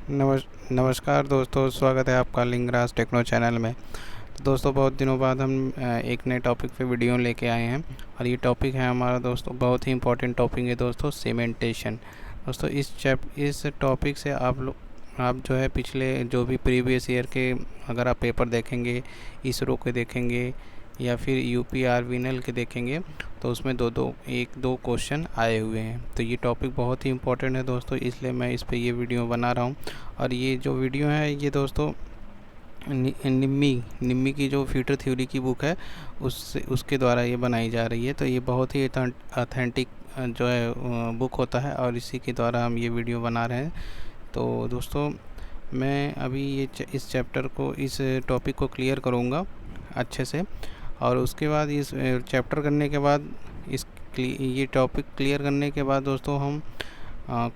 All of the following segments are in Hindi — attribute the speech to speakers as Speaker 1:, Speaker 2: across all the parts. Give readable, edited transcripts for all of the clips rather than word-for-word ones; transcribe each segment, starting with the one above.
Speaker 1: नमस्कार दोस्तों, स्वागत है आपका लिंगराज टेक्नो चैनल में। तो दोस्तों, बहुत दिनों बाद हम एक नए टॉपिक पे वीडियो लेके आए हैं और ये टॉपिक है हमारा दोस्तों, बहुत ही इंपॉर्टेंट टॉपिक है दोस्तों, सीमेंटेशन। दोस्तों, इस टॉपिक से आप जो है पिछले जो भी प्रीवियस ईयर के अगर आप पेपर देखेंगे, इसरो के देखेंगे या फिर यूपीआरवीएनएल के देखेंगे, तो उसमें एक दो क्वेश्चन आए हुए हैं। तो ये टॉपिक बहुत ही इंपॉर्टेंट है दोस्तों, इसलिए मैं इस पे ये वीडियो बना रहा हूँ। और ये जो वीडियो है ये दोस्तों निम्मी की जो फ्यूचर थ्योरी की बुक है उसके द्वारा ये बनाई जा रही है। तो ये बहुत ही ऑथेंटिक जो है बुक होता है और इसी के द्वारा हम ये वीडियो बना रहे हैं। तो दोस्तों, मैं अभी इस चैप्टर को, इस टॉपिक को क्लियर करूँगा अच्छे से, और उसके बाद इस चैप्टर करने के बाद ये टॉपिक क्लियर करने के बाद दोस्तों हम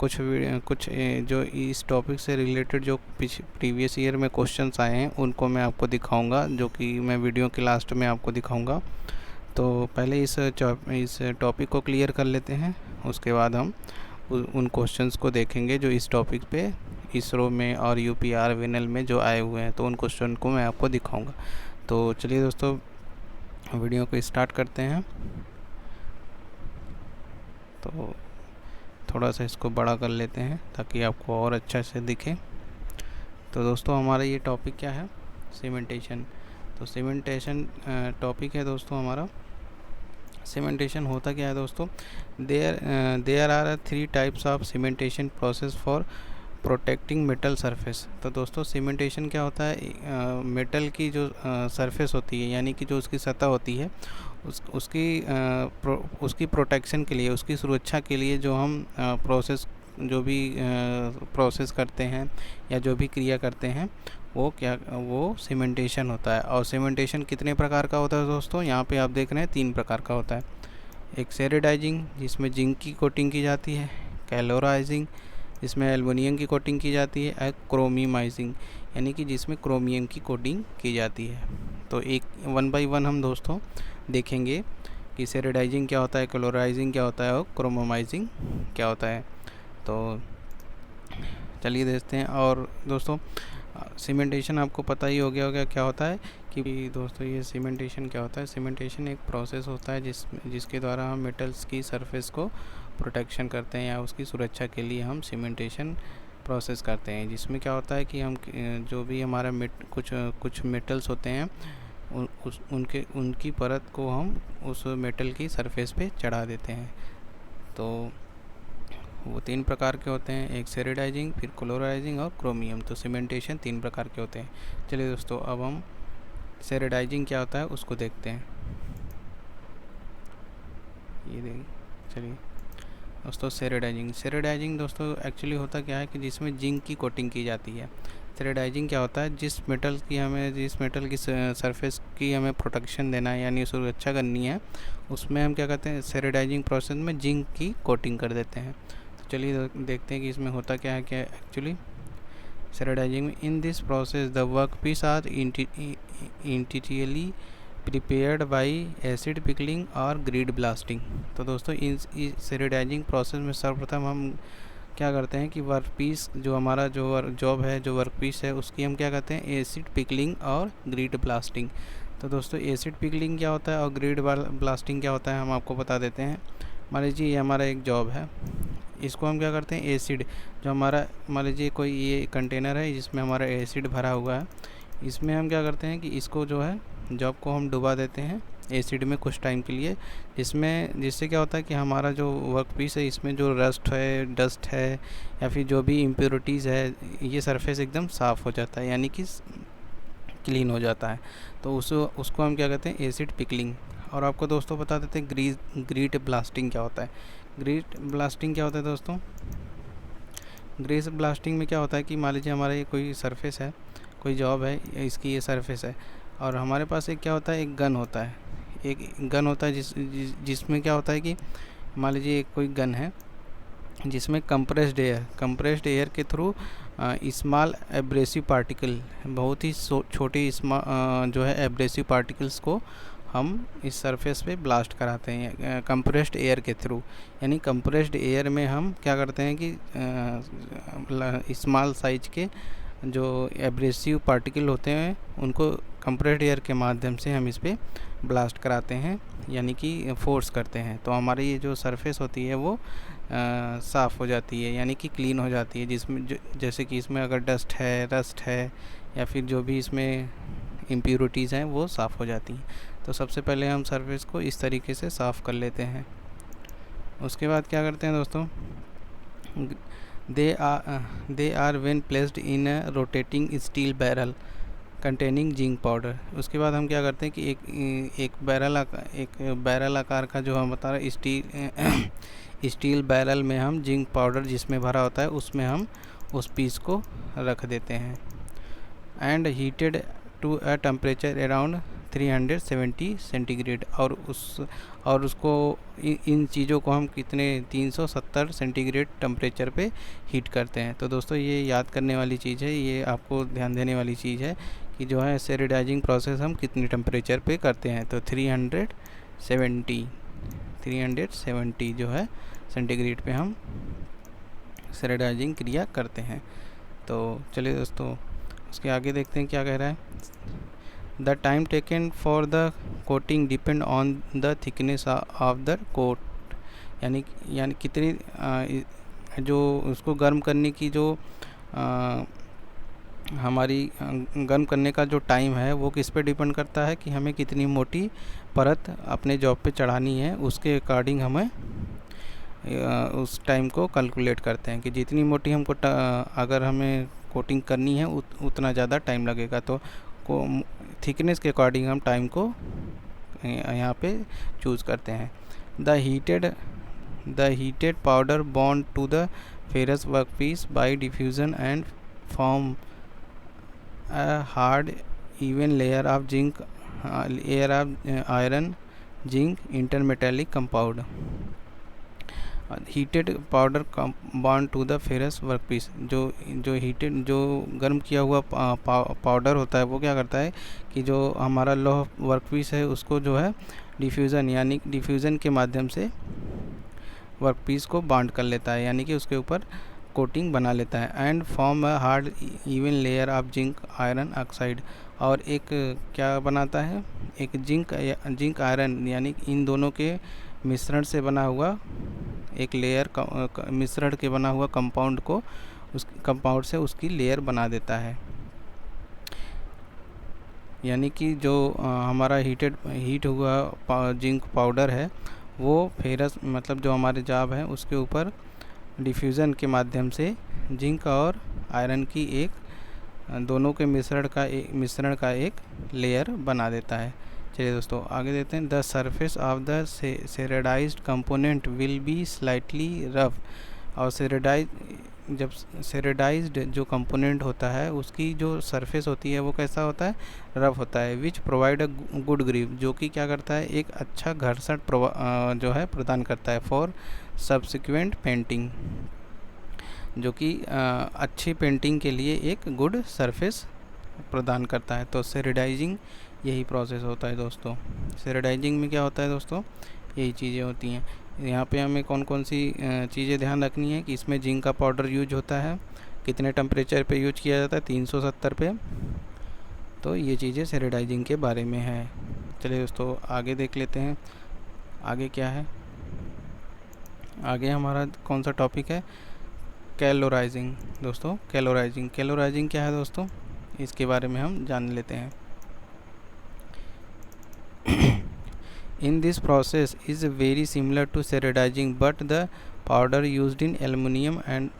Speaker 1: कुछ जो इस टॉपिक से रिलेटेड जो प्रीवियस ईयर में क्वेश्चंस आए हैं उनको मैं आपको दिखाऊंगा, जो कि मैं वीडियो के लास्ट में आपको दिखाऊंगा। तो पहले इस टॉपिक को क्लियर कर लेते हैं, उसके बाद हम उन क्वेश्चंस को देखेंगे जो इस टॉपिक पे इसरो में और यूपीआरवीएनएल में जो आए हुए हैं। तो उन क्वेश्चन को मैं आपको दिखाऊंगा। तो चलिए दोस्तों, वीडियो को स्टार्ट करते हैं। तो थोड़ा सा इसको बड़ा कर लेते हैं ताकि आपको और अच्छा से दिखे। तो दोस्तों, हमारा ये टॉपिक क्या है? सीमेंटेशन। तो सीमेंटेशन टॉपिक है दोस्तों हमारा। सीमेंटेशन होता क्या है दोस्तों? There are 3 types of cementation process for protecting metal surface. तो दोस्तों, सीमेंटेशन क्या होता है? मेटल की जो सरफेस होती है, यानी कि जो उसकी सतह होती है, उसकी प्रोटेक्शन के लिए, उसकी सुरक्षा के लिए जो हम प्रोसेस करते हैं या जो भी क्रिया करते हैं, वो सीमेंटेशन होता है। और सीमेंटेशन कितने प्रकार का होता है दोस्तों? यहाँ पे आप देख रहे हैं 3 प्रकार का होता है। एक सेरेडाइजिंग, जिसमें जिंक की कोटिंग की जाती है। कैलोराइजिंग, जिसमें एल्युमिनियम की कोटिंग की जाती है। और क्रोमियमाइजिंग, यानी कि जिसमें क्रोमियम की कोटिंग की जाती है। तो एक 1 बाय 1 हम दोस्तों देखेंगे कि सेरेडाइजिंग क्या होता है, क्लोराइजिंग क्या होता है और क्रोमोमाइजिंग क्या होता है। तो चलिए देखते हैं। और दोस्तों, सीमेंटेशन आपको पता ही हो गया होगा क्या होता है कि दोस्तों, ये सीमेंटेशन क्या होता है? सीमेंटेशन एक प्रोसेस होता है जिसके द्वारा हम मेटल्स की सरफेस को प्रोटेक्शन करते हैं या उसकी सुरक्षा के लिए हम सीमेंटेशन प्रोसेस करते हैं। जिसमें क्या होता है कि हम जो भी हमारा कुछ मेटल्स होते हैं उनकी परत को हम उस मेटल की सरफेस पे चढ़ा देते हैं। तो वो 3 प्रकार के होते हैं, एक सेरेडाइजिंग, फिर क्लोराइजिंग और क्रोमियम। तो सीमेंटेशन 3 प्रकार के होते हैं। चलिए दोस्तों, अब हम सेरेडाइजिंग क्या होता है उसको देखते हैं। ये देखिए, चलिए दोस्तों, सेरेडाइजिंग दोस्तों एक्चुअली होता क्या है कि जिसमें जिंक की कोटिंग की जाती है। सेरेडाइजिंग क्या होता है? जिस मेटल की सरफेस की हमें प्रोटेक्शन देना है, यानी सुरक्षा करनी है, उसमें हम क्या करते हैं, सेरेडाइजिंग प्रोसेस में जिंक की कोटिंग कर देते हैं। तो चलिए देखते हैं कि इसमें होता क्या है। क्या एक्चुअली सेरेडाइजिंग में, in this process the work piece are interiorly prepared by acid pickling और ग्रिड ब्लास्टिंग। तो दोस्तों, इस सेरेडाइजिंग प्रोसेस में सर्वप्रथम हम क्या करते हैं कि वर्क पीस, जो हमारा जो वर्क पीस है, उसकी हम क्या करते हैं, एसिड पिकलिंग और ग्रिड ब्लास्टिंग। तो दोस्तों, एसिड पिकलिंग क्या होता है और ग्रिड ब्लास्टिंग क्या होता है, हम आपको बता देते हैं। मान लीजिए ये हमारा एक जॉब है, इसको हम क्या करते हैं, एसिड जो हमारा, मान लीजिए कोई ये कंटेनर है जिसमें हमारा एसिड भरा हुआ है, इसमें हम क्या करते हैं कि इसको जो है जॉब को हम डुबा देते हैं एसिड में कुछ टाइम के लिए। जिससे क्या होता है कि हमारा जो वर्क पीस है, इसमें जो डस्ट है या फिर जो भी इम्प्योरिटीज़ है, ये सरफेस एकदम साफ़ हो जाता है, यानी कि क्लीन हो जाता है। तो उसको हम क्या कहते हैं, एसिड पिकलिंग। और आपको दोस्तों बता देते हैं ग्रिड ब्लास्टिंग क्या होता है। ग्रिड ब्लास्टिंग क्या होता है दोस्तों? ग्रिड ब्लास्टिंग में क्या होता है कि मान लीजिए हमारा ये कोई सरफेस है, कोई जॉब है, इसकी ये सरफेस है, और हमारे पास एक क्या होता है, एक गन होता है जिसमें क्या होता है कि मान लीजिए कोई गन है जिसमें कंप्रेस्ड एयर के थ्रू स्मॉल एब्रेसिव पार्टिकल, बहुत ही छोटे जो है एब्रेसिव पार्टिकल्स को हम इस सरफेस पे ब्लास्ट कराते हैं कंप्रेस्ड एयर के थ्रू। यानी कंप्रेस्ड एयर में हम क्या करते हैं कि स्मॉल साइज के जो एब्रेसिव पार्टिकल होते हैं उनको कंप्रेस्ड एयर के माध्यम से हम इस पर ब्लास्ट कराते हैं, यानी कि फोर्स करते हैं। तो हमारी ये जो सरफेस होती है वो साफ़ हो जाती है, यानी कि क्लीन हो जाती है, जिसमें जैसे कि इसमें अगर डस्ट है, रस्ट है, या फिर जो भी इसमें इम्प्योरिटीज़ हैं वो साफ़ हो जाती हैं। तो सबसे पहले हम सरफेस को इस तरीके से साफ़ कर लेते हैं। उसके बाद क्या करते हैं दोस्तों, they are when placed in a rotating steel barrel containing zinc powder. उसके बाद हम क्या करते हैं कि एक बैरल आकार का जो हम बता रहे स्टील बैरल में हम जिंक पाउडर जिसमें भरा होता है उसमें हम उस पीस को रख देते हैं। And heated to a temperature around 370 centigrade. और उसको इन चीज़ों को हम कितने 370 सेंटीग्रेड टेम्परेचर पे हीट करते हैं। तो दोस्तों ये याद करने वाली चीज़ है, ये आपको ध्यान देने वाली चीज़ है कि जो है स्टेरिलाइजिंग प्रोसेस हम कितने टेम्परेचर पे करते हैं। तो 370 जो है सेंटीग्रेड पे हम स्टेरिलाइजिंग क्रिया करते हैं। तो चलिए दोस्तों उसके आगे देखते हैं क्या कह रहा है। The time taken for the coating depend on the thickness of the coat. यानी कितनी जो उसको गर्म करने की जो हमारी गर्म करने का जो टाइम है वो किस पे डिपेंड करता है कि हमें कितनी मोटी परत अपने जॉब पे चढ़ानी है, उसके अकॉर्डिंग हमें उस टाइम को कैलकुलेट करते हैं कि जितनी मोटी हमको अगर हमें कोटिंग करनी है उतना ज़्यादा टाइम लगेगा। तो थिकनेस के अकॉर्डिंग हम टाइम को यहाँ पे चूज़ करते हैं। The heated powder bond to the ferrous workpiece by diffusion and form a hard even layer of iron zinc intermetallic compound। Heated powder bond to the ferrous workpiece. जो गर्म किया हुआ पाउडर होता है वो क्या करता है कि जो हमारा लोह वर्कपीस है उसको जो है डिफ्यूज़न के माध्यम से वर्कपीस को बॉन्ड कर लेता है, यानी कि उसके ऊपर कोटिंग बना लेता है। And form a hard even layer of zinc iron oxide. और एक क्या बनाता है, एक जिंक आयरन यानी इन दोनों के मिश्रण से बना हुआ एक लेयर मिश्रण के बना हुआ कंपाउंड को उस कंपाउंड से उसकी लेयर बना देता है। यानी कि जो हमारा हीट हुआ जिंक पाउडर है वो फेरस मतलब जो हमारे जाब है उसके ऊपर डिफ्यूज़न के माध्यम से जिंक और आयरन की दोनों के मिश्रण का एक लेयर बना देता है। चलिए दोस्तों आगे देते हैं। The surface of the sherardized component will be slightly rough. और जब सेरेडाइज्ड जो कंपोनेंट होता है उसकी जो सरफेस होती है वो कैसा होता है, रफ होता है। Which provide a good grip, जो कि क्या करता है एक अच्छा घर्षण जो है प्रदान करता है फॉर सब्सिक्वेंट पेंटिंग, जो कि अच्छी पेंटिंग के लिए एक गुड सरफेस प्रदान करता है। तो सेरेडाइजिंग यही प्रोसेस होता है दोस्तों। सेरेडाइजिंग में क्या होता है दोस्तों, यही चीज़ें होती हैं। यहाँ पे हमें कौन कौन सी चीज़ें ध्यान रखनी है कि इसमें जिंक का पाउडर यूज होता है, कितने टेम्परेचर पे यूज किया जाता है, 370 पे। तो ये चीज़ें सेरेडाइजिंग के बारे में है। चलिए दोस्तों आगे देख लेते हैं आगे क्या है। आगे हमारा कौन सा टॉपिक है, कैलोराइजिंग। दोस्तों कैलोराइजिंग क्या है दोस्तों, इसके बारे में हम जान लेते हैं। In this process is very similar to सेरेडाइजिंग but the powder used in aluminium and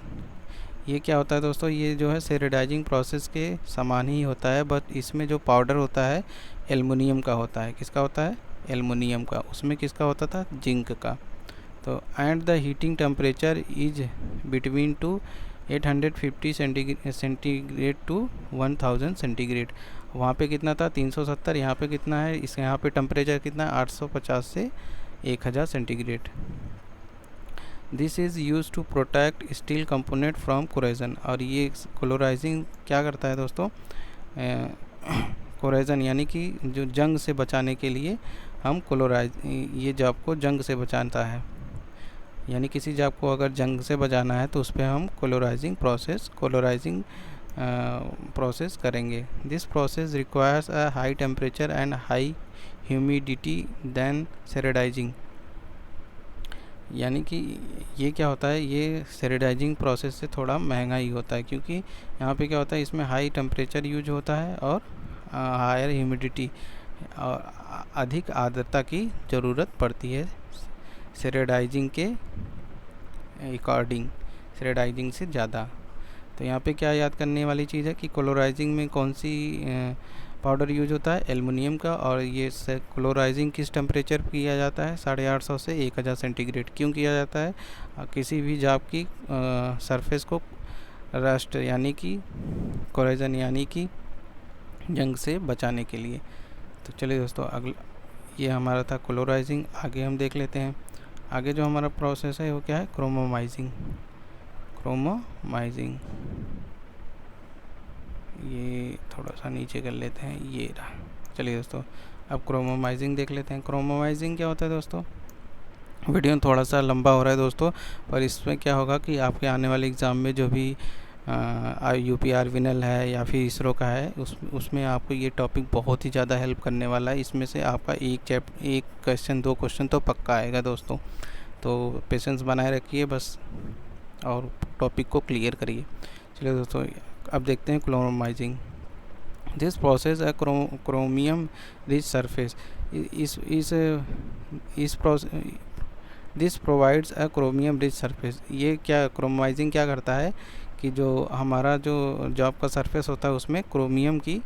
Speaker 1: ये क्या होता है दोस्तों, ये जो है सेरेडाइजिंग प्रोसेस के समान ही होता है, बट इसमें जो पाउडर होता है एल्युमिनियम का होता है। किसका होता है, एल्युमिनियम का। उसमें किसका होता था, जिंक का। तो and the heating temperature is between two 850 centigrade to 1000 centigrade. वहाँ पे कितना था 370, यहाँ पे कितना है, इस यहाँ पे टेम्परेचर कितना है 850 से 1000 centigrade. This is use to protect steel component from corrosion. और ये क्लोराइजिंग क्या करता है दोस्तों, कोरेजन यानी कि जो जंग से बचाने के लिए हम ये जॉब को जंग से बचाता है, यानी किसी जॉब को अगर जंग से बचाना है तो उस पर हम कोलोराइजिंग प्रोसेस करेंगे। This process requires a high temperature and high humidity then sherardizing. यानी कि ये क्या होता है, ये सेरेडाइजिंग प्रोसेस से थोड़ा महंगा ही होता है, क्योंकि यहाँ पे क्या होता है, इसमें हाई टेम्परेचर यूज होता है और हायर ह्यूमिडिटी और अधिक आर्द्रता की ज़रूरत पड़ती है सेरेडाइजिंग के अकॉर्डिंग, सेरेडाइजिंग से ज़्यादा। तो यहाँ पे क्या याद करने वाली चीज़ है कि क्लोराइजिंग में कौन सी पाउडर यूज होता है, एल्युमिनियम का। और ये क्लोराइजिंग किस टेम्परेचर पर किया जाता है, 850 से 1000 सेंटीग्रेड। क्यों किया जाता है, किसी भी जाप की सरफेस को रस्ट यानी कि कोरेजन यानी कि जंग से बचाने के लिए। तो चलिए दोस्तों, अगला ये हमारा था क्लोराइजिंग। आगे हम देख लेते हैं। आगे जो हमारा प्रोसेस है वो क्या है, क्रोमोमाइजिंग। ये थोड़ा सा नीचे कर लेते हैं, ये रहा। चलिए दोस्तों, अब क्रोमोमाइजिंग देख लेते हैं। क्रोमोमाइजिंग क्या होता है दोस्तों, वीडियो थोड़ा सा लंबा हो रहा है दोस्तों, पर इसमें क्या होगा कि आपके आने वाले एग्ज़ाम में जो भी UPR विनल है या फिर इसरो का है, उसमें आपको ये टॉपिक बहुत ही ज़्यादा हेल्प करने वाला है। इसमें से आपका एक क्वेश्चन 2 क्वेश्चन तो पक्का आएगा दोस्तों। तो पेशेंस बनाए रखिए बस और टॉपिक को क्लियर करिए। चलिए दोस्तों, अब देखते हैं क्रोमोमाइजिंग। दिस प्रोसेस है chromium rich surface. This provides a chromium rich surface. ये क्या क्रोमोमाइजिंग क्या करता है कि जो हमारा जो जॉब का सरफेस होता है उसमें क्रोमियम की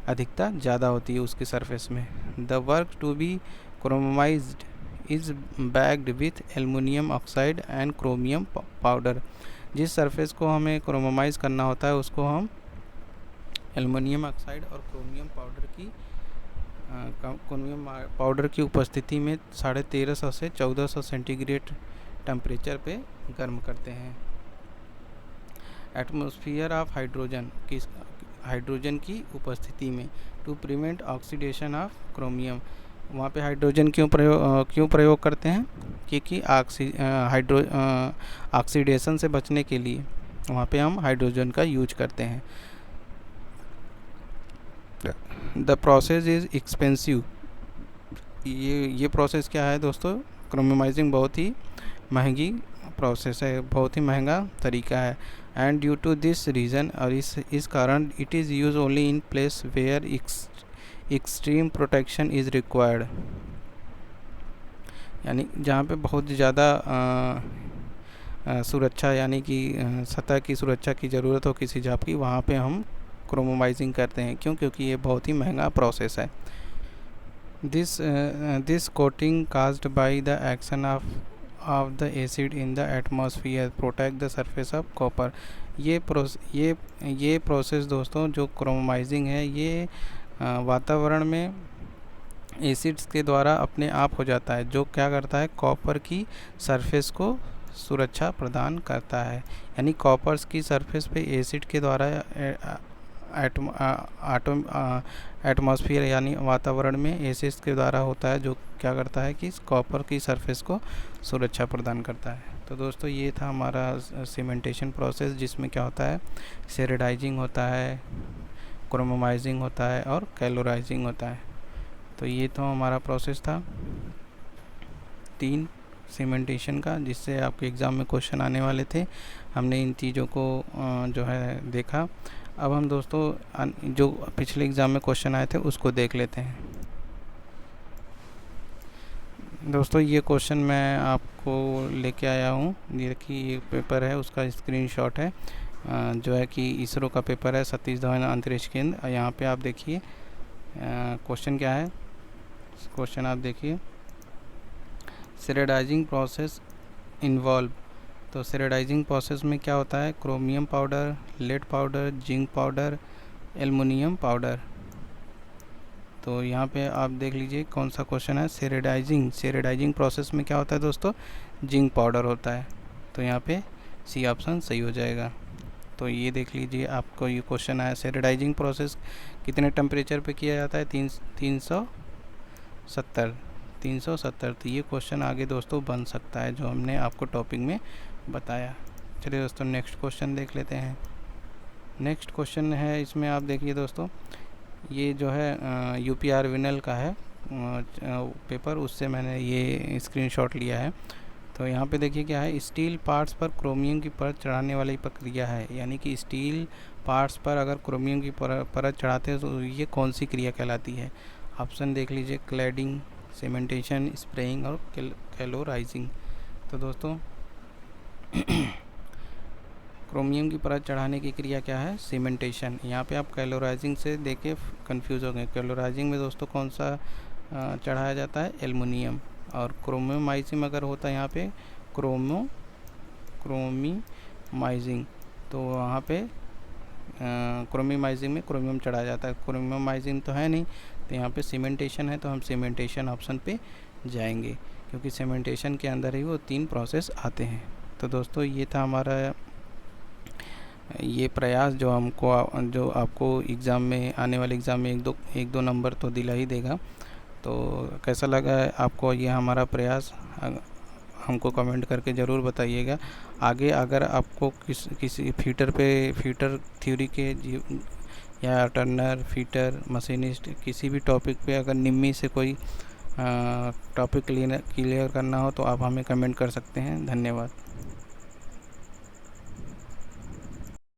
Speaker 1: अधिकता ज़्यादा होती है उसकी सरफेस में। The work to be chromized is bagged with aluminium oxide and chromium powder. जिस सरफेस को हमें क्रोमोमाइज़ करना होता है उसको हम एल्युमिनियम ऑक्साइड और क्रोमियम पाउडर की उपस्थिति में 1350 से 1400 सेंटीग्रेड टेम्परेचर पे गर्म करते हैं। एटमॉस्फेयर ऑफ हाइड्रोजन की उपस्थिति में to prevent oxidation of chromium. वहाँ पे हाइड्रोजन क्यों प्रयोग करते हैं, क्योंकि ऑक्सीडेशन से बचने के लिए वहाँ पे हम हाइड्रोजन का यूज करते हैं। The process is expensive. ये प्रोसेस क्या है दोस्तों, क्रोमोमाइजिंग बहुत ही महंगी प्रोसेस है, बहुत ही महंगा तरीका है। And due to this reason, और इस कारण it is use only in place where extreme protection is required. यानी जहाँ पे बहुत ज़्यादा सुरक्षा यानी कि सतह की सुरक्षा की ज़रूरत हो किसी जॉब की, वहाँ पे हम क्रोमोमाइजिंग करते हैं। क्यों, क्योंकि ये बहुत ही महंगा प्रोसेस है। This coating caused by the action of the acid in the atmosphere protect the surface of copper. ये प्रोसेस दोस्तों, जो क्रोमोमाइजिंग है, ये वातावरण में एसिड्स के द्वारा अपने आप हो जाता है, जो क्या करता है, कॉपर की सरफेस को सुरक्षा प्रदान करता है। यानी कॉपर्स की सरफेस पे एसिड के द्वारा एटमॉस्फेयर यानी वातावरण में एसिड्स के द्वारा होता है, जो क्या करता है कि कॉपर की सरफेस को सुरक्षा प्रदान करता है। तो दोस्तों, ये था हमारा सीमेंटेशन प्रोसेस, जिसमें क्या होता है, सेरेडाइजिंग होता है, क्रोमोमाइजिंग होता है और कैलोराइजिंग होता है। तो ये तो हमारा प्रोसेस था 3 सीमेंटेशन का, जिससे आपके एग्ज़ाम में क्वेश्चन आने वाले थे। हमने इन चीज़ों को जो है देखा। अब हम दोस्तों जो पिछले एग्ज़ाम में क्वेश्चन आए थे उसको देख लेते हैं। दोस्तों, ये क्वेश्चन मैं आपको लेके आया हूँ। ये देखिए, ये पेपर है, उसका स्क्रीनशॉट है, जो है कि इसरो का पेपर है, सतीश धवन अंतरिक्ष केंद्र। यहाँ पे आप देखिए क्वेश्चन क्या है। क्वेश्चन आप देखिए, सेरेडाइजिंग प्रोसेस इन्वॉल्व। तो सेरेडाइजिंग प्रोसेस में क्या होता है, chromium powder, lead powder, zinc powder, aluminium powder. तो यहाँ पे आप देख लीजिए कौन सा क्वेश्चन है। सेरेडाइजिंग प्रोसेस में क्या होता है दोस्तों, जिंक पाउडर होता है। तो यहाँ पे सी ऑप्शन सही हो जाएगा। तो ये देख लीजिए, आपको ये क्वेश्चन आया, स्टेरिलाइजिंग प्रोसेस कितने टेम्परेचर पे किया जाता है? 370। तो ये क्वेश्चन आगे दोस्तों बन सकता है, जो हमने आपको टॉपिक में बताया। चलिए दोस्तों नेक्स्ट क्वेश्चन देख लेते हैं। नेक्स्ट क्वेश्चन है, इसमें आप देखिए दोस्तों, ये जो है यूपीआर विनल का है पेपर, उससे मैंने ये स्क्रीनशॉट लिया है। तो यहाँ पे देखिए क्या है, स्टील पार्ट्स पर क्रोमियम की परत चढ़ाने वाली प्रक्रिया है। यानी कि स्टील पार्ट्स पर अगर क्रोमियम की परत चढ़ाते हैं तो ये कौन सी क्रिया कहलाती है? ऑप्शन देख लीजिए, क्लैडिंग, सीमेंटेशन, स्प्रेइंग और कैलोराइजिंग। तो दोस्तों क्रोमियम की परत चढ़ाने की क्रिया क्या है? सीमेंटेशन। यहाँ पे आप कैलोराइजिंग से देख के कन्फ्यूज़ हो गए। कैलोराइजिंग में दोस्तों कौन सा चढ़ाया जाता है? एल्युमिनियम। और क्रोमोमाइजिंग अगर होता है यहाँ पे क्रोमीमाइजिंग, तो वहाँ पे क्रोमीमाइजिंग में क्रोमियम चढ़ाया जाता है। क्रोमोमाइजिंग तो है नहीं, तो यहाँ पे सीमेंटेशन है, तो हम सीमेंटेशन ऑप्शन पे जाएंगे, क्योंकि सीमेंटेशन के अंदर ही वो 3 प्रोसेस आते हैं। तो दोस्तों ये था हमारा ये प्रयास, जो आपको एग्ज़ाम में, आने वाले एग्ज़ाम में एक दो नंबर तो दिला ही देगा। तो कैसा लगा है आपको ये हमारा प्रयास? हमको कमेंट करके ज़रूर बताइएगा। आगे अगर आपको किसी फीटर थ्योरी के या टर्नर, फीटर, मशीनिस्ट, किसी भी टॉपिक पे अगर निम्मी से कोई टॉपिक क्लियर करना हो तो आप हमें कमेंट कर सकते हैं। धन्यवाद।